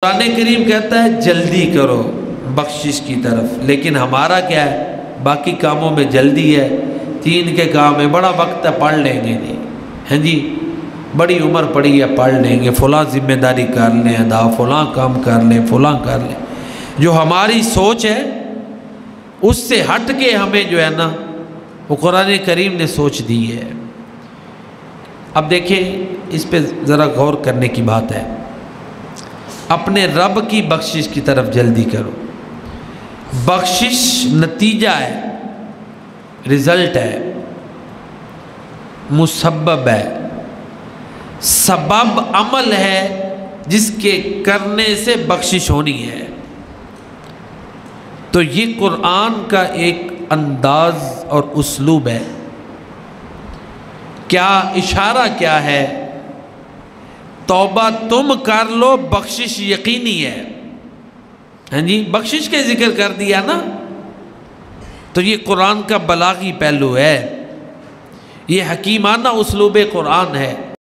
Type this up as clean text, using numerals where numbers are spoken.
قرآن کریم کہتا ہے جلدی کرو بخشش کی طرف، لیکن ہمارا کیا ہے، باقی کاموں میں جلدی ہے، 3 کے کام ہے، بڑا وقت ہے پڑھ لیں گے نہیں، ہیں جی بڑی عمر پڑی ہے پڑھ لیں گے، فلاں ذمہ داری کر لیں ادا، فلاں کام کر لیں، فلاں کر لیں۔ جو ہماری سوچ ہے اس سے ہٹ کے ہمیں جو ہے نا وہ قرآن کریم نے سوچ دی ہے۔ اب دیکھیں اس پہ ذرا غور کرنے کی بات ہے، اپنے رب کی بخشش کی طرف جلدی کرو۔ بخشش نتیجہ ہے، رزلٹ ہے، مسبب ہے، سبب عمل ہے جس کے کرنے سے بخشش ہونی ہے۔ تو یہ قرآن کا ایک انداز اور اسلوب ہے۔ کیا اشارہ کیا ہے؟ توبہ تم کر لو، بخشش یقینی ہے۔ ہاں جی بخشش کے ذکر کر دیا نا، تو یہ قرآن کا بلاغی پہلو ہے، یہ حکیمانہ اسلوب قرآن ہے۔